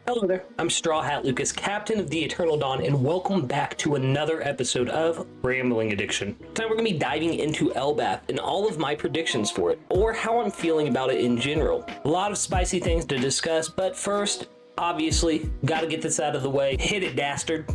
Hello there, I'm StrawHatLucas, Captain of the Eternal Dawn, and welcome back to another episode of Rambling Addiction. Tonight we're going to be diving into Elbaf and all of my predictions for it, or how I'm feeling about it in general. A lot of spicy things to discuss, but first, obviously, gotta get this out of the way. Hit it, dastard.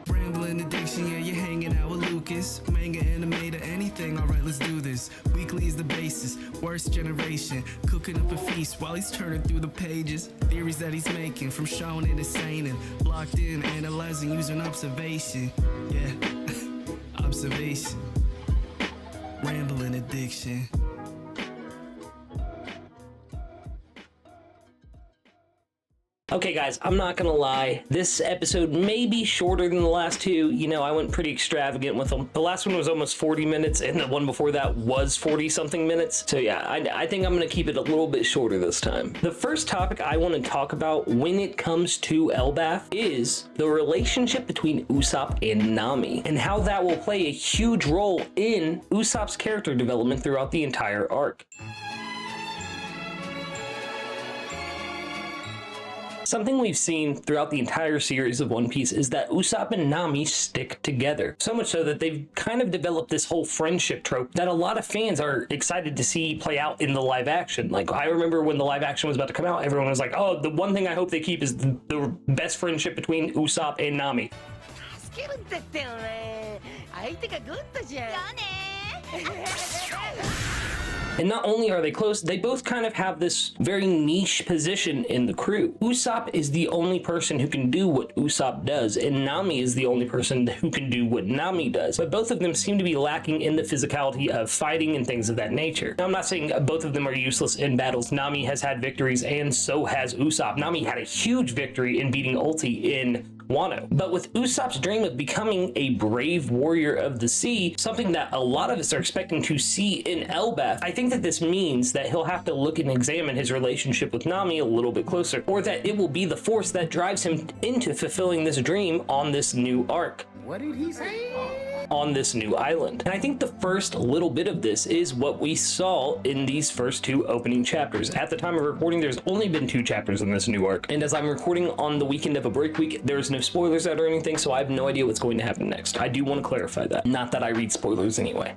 Rambling Addiction, yeah, you're hanging out with Lucas. Manga, animator, anything, alright, let's do this. Weekly is the basis, worst generation. Cooking up a feast while he's turning through the pages. Theories that he's making, from shonen to seinen. Locked in, analyzing, using observation. Yeah, observation. Rambling Addiction. Okay guys, I'm not gonna lie, this episode may be shorter than the last two. You know, I went pretty extravagant with them. The last one was almost 40 minutes and the one before that was 40 something minutes. So yeah, I think I'm gonna keep it a little bit shorter this time. The first topic I want to talk about when it comes to Elbaf is the relationship between Usopp and Nami and how that will play a huge role in Usopp's character development throughout the entire arc. Something we've seen throughout the entire series of One Piece is that Usopp and Nami stick together. So much so that they've kind of developed this whole friendship trope that a lot of fans are excited to see play out in the live action. Like, I remember when the live action was about to come out, everyone was like, oh, the one thing I hope they keep is the best friendship between Usopp and Nami. And not only are they close, they both kind of have this very niche position in the crew. Usopp is the only person who can do what Usopp does, and Nami is the only person who can do what Nami does. But both of them seem to be lacking in the physicality of fighting and things of that nature. Now, I'm not saying both of them are useless in battles. Nami has had victories, and so has Usopp. Nami had a huge victory in beating Ulti in Wano. But with Usopp's dream of becoming a brave warrior of the sea, something that a lot of us are expecting to see in Elbaf, I think that this means that he'll have to look and examine his relationship with Nami a little bit closer, or that it will be the force that drives him into fulfilling this dream on this new arc. What did he say? On this new island. And I think the first little bit of this is what we saw in these first two opening chapters. At the time of recording, there's only been 2 chapters in this new arc. And as I'm recording on the weekend of a break week, there's no spoilers out or anything, so I have no idea what's going to happen next. I do want to clarify that. Not that I read spoilers anyway.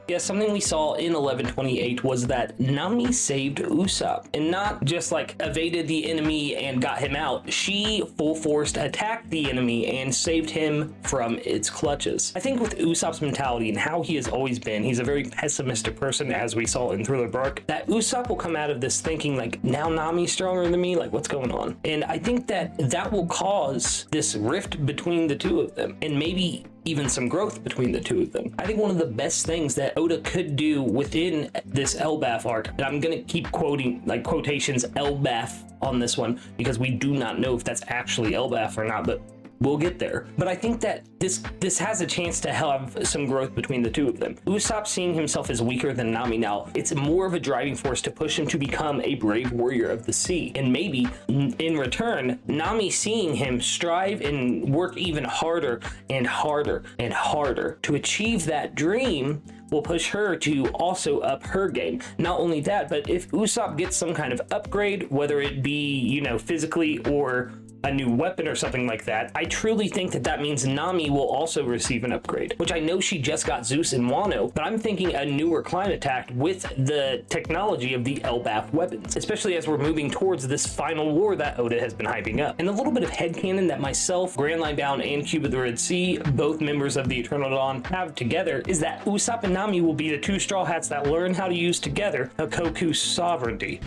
Yeah, something we saw in 1128 was that Nami saved Usopp, and not just like evaded the enemy and got him out. She full forced attacked the enemy and saved him from its clutches. I think with Usopp's mentality and how he has always been, he's a very pessimistic person, as we saw in Thriller Bark, that Usopp will come out of this thinking like, now Nami's stronger than me, like what's going on? And I think that that will cause this rift between the two of them, and maybe even some growth between the two of them. I think one of the best things that Oda could do within this Elbaf arc, and I'm gonna keep quoting like quotations Elbaf on this one because we do not know if that's actually Elbaf or not, but we'll get there. But I think that this has a chance to have some growth between the two of them. Usopp seeing himself as weaker than Nami now, it's more of a driving force to push him to become a brave warrior of the sea. And maybe in return, Nami seeing him strive and work even harder and harder and harder to achieve that dream will push her to also up her game. Not only that, but if Usopp gets some kind of upgrade, whether it be, you know, physically or a new weapon or something like that, I truly think that that means Nami will also receive an upgrade, which I know she just got Zeus in Wano, but I'm thinking a newer climate attack with the technology of the Elbaf weapons, especially as we're moving towards this final war that Oda has been hyping up. And a little bit of headcanon that myself, Grand Line Bound, and Kube of the Red Sea, both members of the Eternal Dawn, have together is that Usopp and Nami will be the 2 Straw Hats that learn how to use together Hakoku's sovereignty.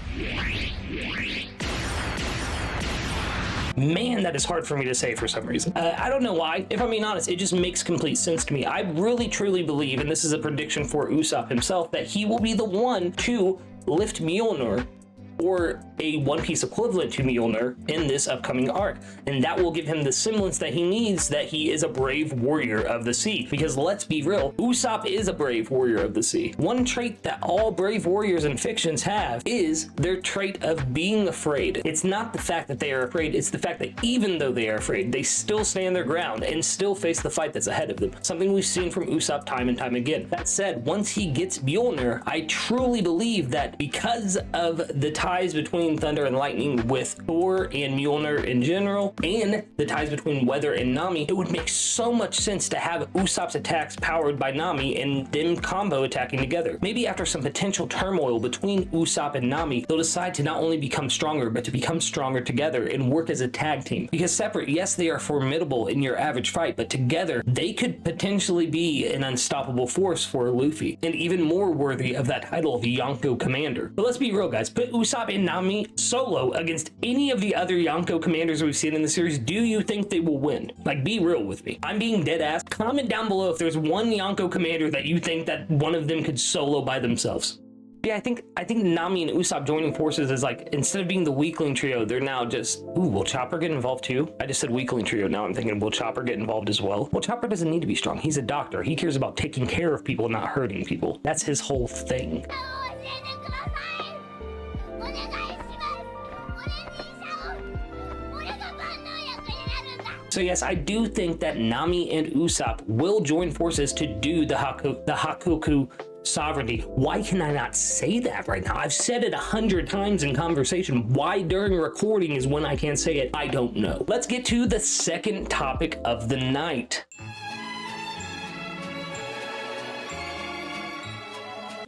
Man, that is hard for me to say for some reason. I don't know why. If I'm being honest, it just makes complete sense to me. I really truly believe, and this is a prediction for Usopp himself, that he will be the one to lift Mjolnir, or a One Piece equivalent to Mjolnir, in this upcoming arc. And that will give him the semblance that he needs, that he is a brave warrior of the sea. Because let's be real, Usopp is a brave warrior of the sea. One trait that all brave warriors in fictions have is their trait of being afraid. It's not the fact that they are afraid, it's the fact that even though they are afraid, they still stand their ground and still face the fight that's ahead of them. Something we've seen from Usopp time and time again. That said, once he gets Mjolnir, I truly believe that because of the ties between between thunder and lightning with Thor and Mjolnir in general, and the ties between weather and Nami, it would make so much sense to have Usopp's attacks powered by Nami and them combo attacking together. Maybe after some potential turmoil between Usopp and Nami, they'll decide to not only become stronger, but to become stronger together and work as a tag team. Because separate, yes, they are formidable in your average fight, but together, they could potentially be an unstoppable force for Luffy, and even more worthy of that title of Yonko Commander. But let's be real, guys. Put Usopp and Nami solo against any of the other Yonko commanders we've seen in the series. Do you think they will win? Like, be real with me. I'm being dead ass. Comment down below if there's one Yonko commander that you think that one of them could solo by themselves. Yeah, I think Nami and Usopp joining forces is like, instead of being the weakling trio, they're now just, ooh, will Chopper get involved too? I just said weakling trio. Now I'm thinking, will Chopper get involved as well? Well, Chopper doesn't need to be strong. He's a doctor. He cares about taking care of people, not hurting people. That's his whole thing. So yes, I do think that Nami and Usopp will join forces to do the Hakuku sovereignty. Why can I not say that right now? I've said it 100 times in conversation. Why during recording is when I can't say it? I don't know. Let's get to the second topic of the night.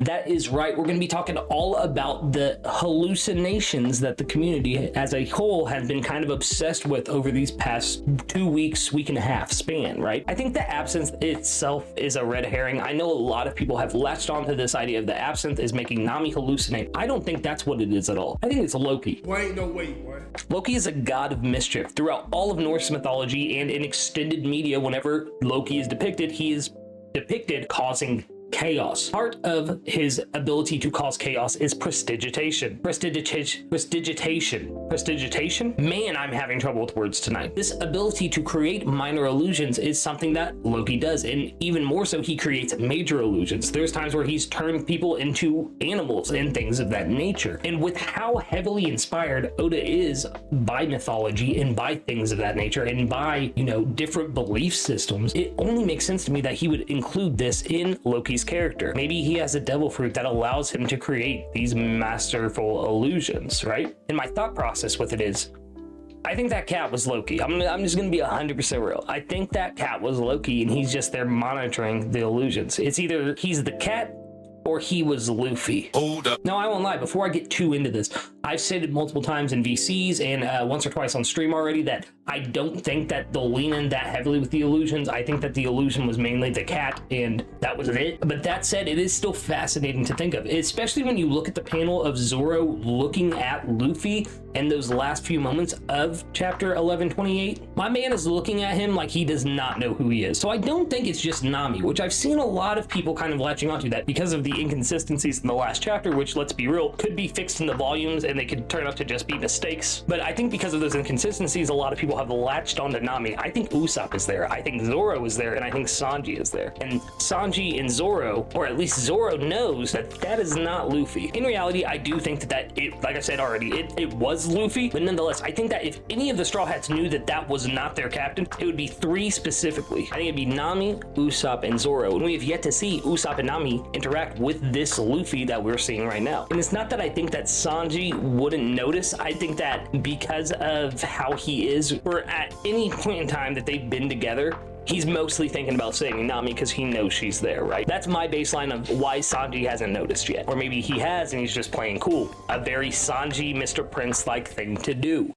That is right. We're going to be talking all about the hallucinations that the community as a whole has been kind of obsessed with over these past 2 weeks, week and a half span, right? I think the absinthe itself is a red herring. I know a lot of people have latched onto this idea of the absinthe is making Nami hallucinate. I don't think that's what it is at all. I think it's Loki. Wait, no, wait, what? Loki is a god of mischief. Throughout all of Norse mythology and in extended media, whenever Loki is depicted, he is depicted causing chaos. Part of his ability to cause chaos is prestidigitation. Prestidigitation? Man, I'm having trouble with words tonight. This ability to create minor illusions is something that Loki does, and even more so, he creates major illusions. There's times where he's turned people into animals and things of that nature. And with how heavily inspired Oda is by mythology and by things of that nature and by, you know, different belief systems, it only makes sense to me that he would include this in Loki's character. Maybe he has a devil fruit that allows him to create these masterful illusions, right? And my thought process with it is, I think that cat was Loki. I'm just gonna be 100% real. I think that cat was Loki and he's just there monitoring the illusions. It's either he's the cat or he was Luffy. Hold up. Now, I won't lie, before I get too into this, I've said it multiple times in VCs and once or twice on stream already that I don't think that they'll lean in that heavily with the illusions. I think that the illusion was mainly the cat and that was it. But that said, it is still fascinating to think of, especially when you look at the panel of Zoro looking at Luffy and those last few moments of chapter 1128. My man is looking at him like he does not know who he is. So I don't think it's just Nami, which I've seen a lot of people kind of latching onto that because of the inconsistencies in the last chapter, which, let's be real, could be fixed in the volumes and they could turn out to just be mistakes. But I think because of those inconsistencies, a lot of people have latched onto Nami. I think Usopp is there, I think Zoro is there, and I think Sanji is there. And Sanji and Zoro, or at least Zoro, knows that that is not Luffy. In reality, I do think that it, like I said already, it was Luffy, but nonetheless, I think that if any of the Straw Hats knew that that was not their captain, it would be three specifically. I think it'd be Nami, Usopp, and Zoro, and we have yet to see Usopp and Nami interact with this Luffy that we're seeing right now. And it's not that I think that Sanji wouldn't notice. I think that because of how he is, or at any point in time that they've been together, he's mostly thinking about saving Nami because he knows she's there, right? That's my baseline of why Sanji hasn't noticed yet. Or maybe he has and he's just playing cool. A very Sanji, Mr. Prince-like thing to do.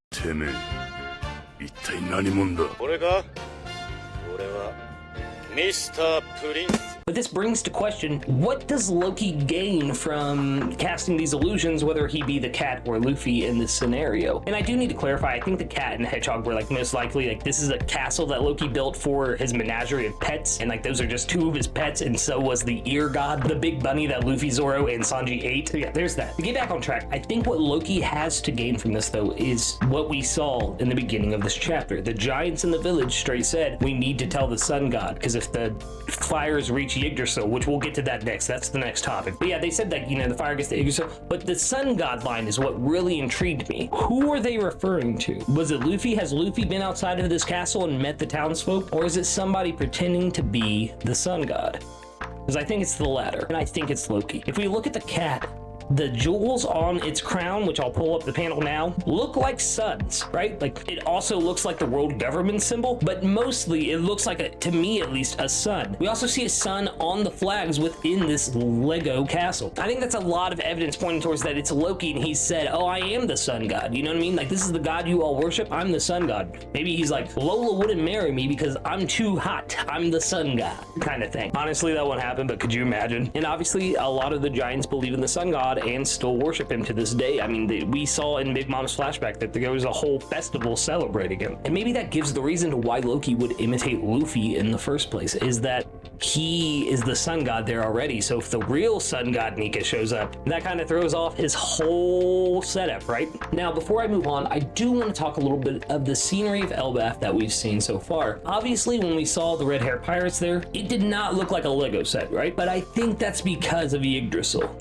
But this brings to question, what does Loki gain from casting these illusions, whether he be the cat or Luffy in this scenario? And I do need to clarify, I think the cat and the hedgehog were like most likely, like this is a castle that Loki built for his menagerie of pets, and like those are just two of his pets, and so was the ear god, the big bunny that Luffy, Zoro, and Sanji ate. So yeah, there's that. To get back on track, I think what Loki has to gain from this though is what we saw in the beginning of this chapter. The giants in the village straight said, we need to tell the sun god, because if the fires reach Yggdrasil, which we'll get to that next, that's the next topic. But yeah, they said that, you know, the fire gets to Yggdrasil, but the sun god line is what really intrigued me. Who are they referring to? Was it Luffy? Has Luffy been outside of this castle and met the townsfolk? Or is it somebody pretending to be the sun god? Because I think it's the latter, and I think it's Loki. If we look at the cat, the jewels on its crown, which I'll pull up the panel now, look like suns, right? Like it also looks like the world government symbol, but mostly it looks like, to me at least, a sun. We also see a sun on the flags within this Lego castle. I think that's a lot of evidence pointing towards that it's Loki, and he said, oh, I am the sun god. You know what I mean? Like, this is the god you all worship. I'm the sun god. Maybe he's like, Lola wouldn't marry me because I'm too hot. I'm the sun god kind of thing. Honestly, that won't happen, but could you imagine? And obviously, a lot of the giants believe in the sun god and still worship him to this day. I mean, we saw in Big Mom's flashback that there was a whole festival celebrating him. And maybe that gives the reason to why Loki would imitate Luffy in the first place, is that he is the sun god there already. So if the real sun god Nika shows up, that kind of throws off his whole setup, right? Now, before I move on, I do want to talk a little bit of the scenery of Elbaf that we've seen so far. Obviously, when we saw the red hair pirates there, it did not look like a Lego set, right? But I think that's because of Yggdrasil.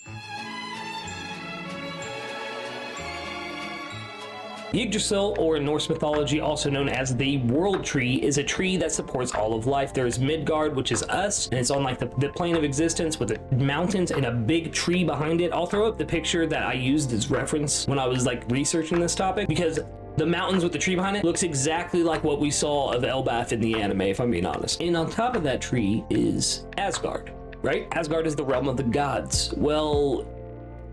Yggdrasil, or in Norse mythology also known as the World Tree, is a tree that supports all of life. There is Midgard, which is us, and it's on like the plane of existence with the mountains and a big tree behind it. I'll throw up the picture that I used as reference when I was like researching this topic, because the mountains with the tree behind it looks exactly like what we saw of Elbaf in the anime, if I'm being honest. And on top of that tree is Asgard, right? Asgard is the realm of the gods. Well,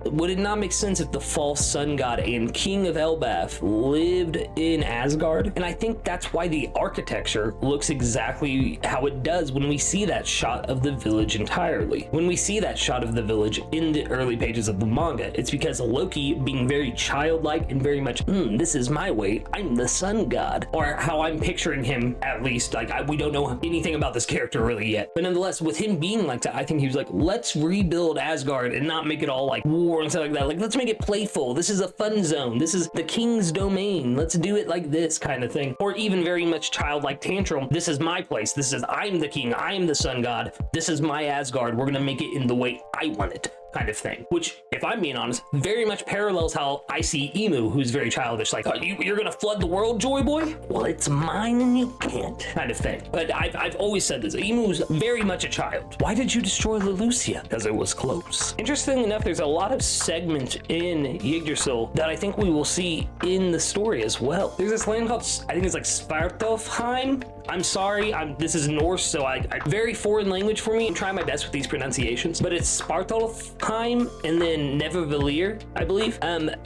would it not make sense if the false sun god and king of Elbaf lived in Asgard? And I think that's why the architecture looks exactly how it does when we see that shot of the village entirely. When we see that shot of the village in the early pages of the manga, it's because Loki, being very childlike and very much, this is my way, I'm the sun god. Or how I'm picturing him, at least. Like, we don't know anything about this character really yet. But nonetheless, with him being like that, I think he was like, let's rebuild Asgard and not make it all like war and stuff like that. Like, let's make it playful. This is a fun zone. This is the king's domain. Let's do it like this kind of thing. Or even very much childlike tantrum. This is my place. This is, I'm the king. I am the sun god. This is my Asgard. We're gonna make it in the way I want it, kind of thing. Which, if I'm being honest, very much parallels how I see Emu, who's very childish. Like, you're gonna flood the world, Joy Boy? Well, it's mine and you can't, kind of thing. But I've always said this. Emu's very much a child. Why did you destroy Lelucia? Because it was close. Interestingly enough, there's a lot of segment in Yggdrasil that I think we will see in the story as well. There's this land called, I think it's like Svartalfheim. I'm sorry, this is Norse, so I very foreign language for me. I'm trying my best with these pronunciations, but it's Svartalfheim and then Nevervillier, I believe. And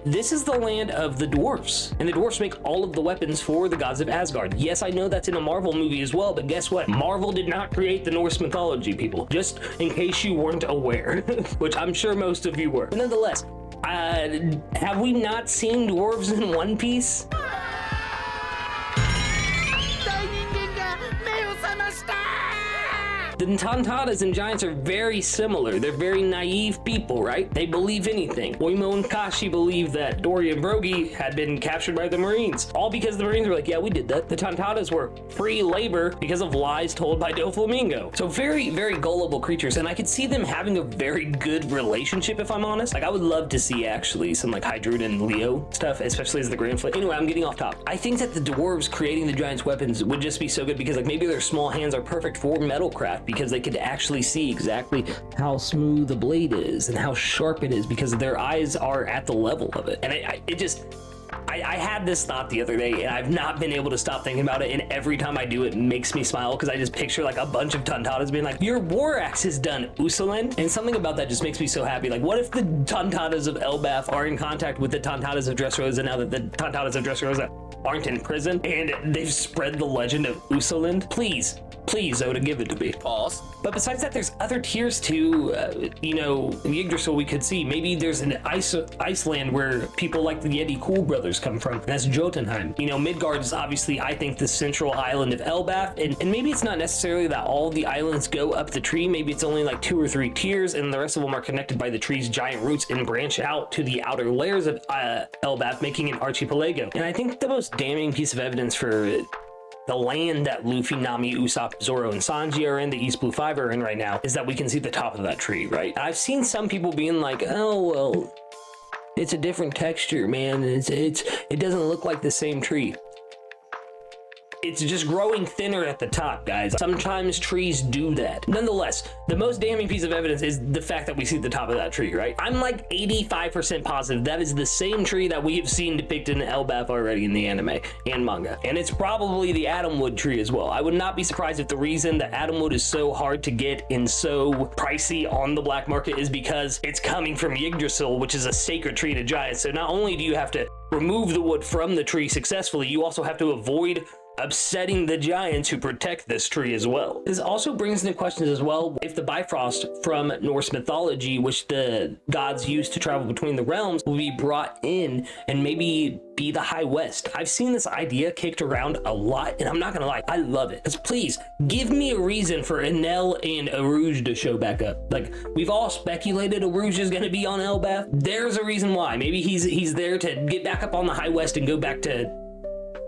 this is the land of the dwarfs, and the dwarfs make all of the weapons for the gods of Asgard. Yes, I know that's in a Marvel movie as well, but guess what? Marvel did not create the Norse mythology, people. Just in case you weren't aware, which I'm sure most of you were. But nonetheless, have we not seen dwarves in One Piece? The Tontatas and giants are very similar. They're very naive people, right? They believe anything. Oimo and Kashi believe that Dory and Brogy had been captured by the Marines. All because the Marines were like, yeah, we did that. The Tontatas were free labor because of lies told by Doflamingo. So very, very gullible creatures. And I could see them having a very good relationship, if I'm honest. Like, I would love to see actually some like Hydrud and Leo stuff, especially as the Grand Fleet. Anyway, I'm getting off top. I think that the dwarves creating the giants' weapons would just be so good because like maybe their small hands are perfect for metalcraft, because they could actually see exactly how smooth the blade is and how sharp it is because their eyes are at the level of it. And I had this thought the other day and I've not been able to stop thinking about it, and every time I do it makes me smile because I just picture like a bunch of Tontatas being like, your war axe is done, Usolen. And something about that just makes me so happy. Like, what if the Tontatas of Elbaf are in contact with the Tontatas of Dressrosa now that the Tontatas of Dressrosa aren't in prison and they've spread the legend of Usoland? Please, Oda, give it to me. Pause. But besides that, there's other tiers too. In Yggdrasil we could see maybe there's an Iceland where people like the Yeti Cool brothers come from. That's Jotunheim. Midgard is obviously, I think, the central island of Elbaf, and maybe it's not necessarily that all the islands go up the tree. Maybe it's only like 2 or 3 tiers, and the rest of them are connected by the tree's giant roots and branch out to the outer layers of Elbaf, making an archipelago. And I think the most damning piece of evidence for the land that Luffy, Nami, Usopp, Zoro, and Sanji are in, the East Blue Five are in right now, is that we can see the top of that tree, right? I've seen some people being like, oh, well, it's a different texture, man. It doesn't look like the same tree. It's just growing thinner at the top, guys. Sometimes trees do that. Nonetheless, the most damning piece of evidence is the fact that we see the top of that tree, right? I'm like 85% positive that is the same tree that we have seen depicted in Elbaf already in the anime and manga. And it's probably the Atomwood tree as well. I would not be surprised if the reason that Atomwood is so hard to get and so pricey on the black market is because it's coming from Yggdrasil, which is a sacred tree to giants. So not only do you have to remove the wood from the tree successfully, you also have to avoid upsetting the giants who protect this tree as well. This also brings into questions as well if the Bifrost from Norse mythology, which the gods used to travel between the realms, will be brought in and maybe be the High West. I've seen this idea kicked around a lot, and I'm not gonna lie, I love it. Because please, give me a reason for Enel and Aruj to show back up. Like, we've all speculated Aruj is gonna be on Elbaf. There's a reason why. Maybe he's there to get back up on the High West and go back to...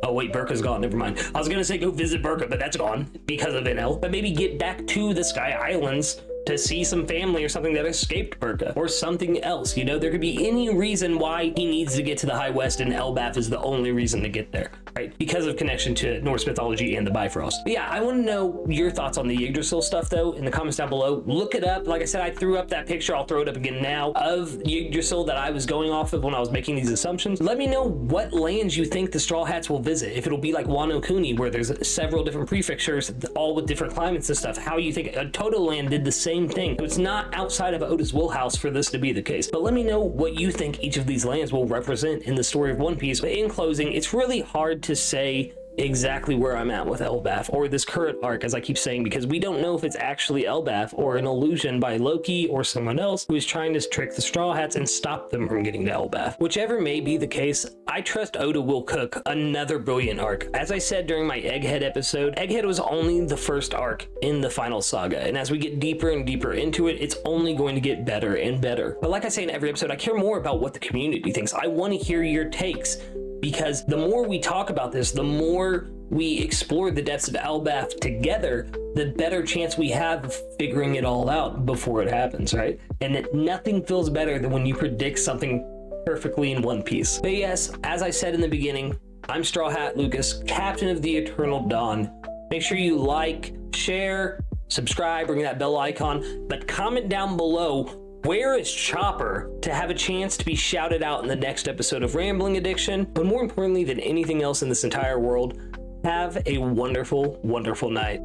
Oh wait, Burka's gone, never mind. I was gonna say go visit Burka, but that's gone because of Enel. But maybe get back to the Sky Islands to see some family or something that escaped Burka or something else. You know, there could be any reason why he needs to get to the High West and Elbaf is the only reason to get there, right? Because of connection to Norse mythology and the Bifrost. But yeah, I want to know your thoughts on the Yggdrasil stuff though in the comments down below. Look it up. Like I said, I threw up that picture. I'll throw it up again now of Yggdrasil that I was going off of when I was making these assumptions. Let me know what lands you think the Straw Hats will visit. If it'll be like Wano Kuni, where there's several different prefectures, all with different climates and stuff. How you think Toto Land did the same thing. So it's not outside of Oda's wheelhouse for this to be the case. But let me know what you think each of these lands will represent in the story of One Piece. But in closing, it's really hard to say exactly where I'm at with Elbaf or this current arc, as I keep saying, because we don't know if it's actually Elbaf or an illusion by Loki or someone else who is trying to trick the Straw Hats and stop them from getting to Elbaf. Whichever may be the case, I trust Oda will cook another brilliant arc. As I said during my Egghead episode, Egghead was only the first arc in the final saga, and as we get deeper and deeper into it, it's only going to get better and better. But like I say in every episode, I care more about what the community thinks. I want to hear your takes, because the more we talk about this, the more we explore the depths of Elbaf together, the better chance we have of figuring it all out before it happens, right? And nothing feels better than when you predict something perfectly in One Piece. But yes, as I said in the beginning, I'm StrawHatLucas, Captain of the Eternal Dawn. Make sure you like, share, subscribe, ring that bell icon, but comment down below, where is Chopper, to have a chance to be shouted out in the next episode of Rambling Addiction. But more importantly than anything else in this entire world, have a wonderful, wonderful night.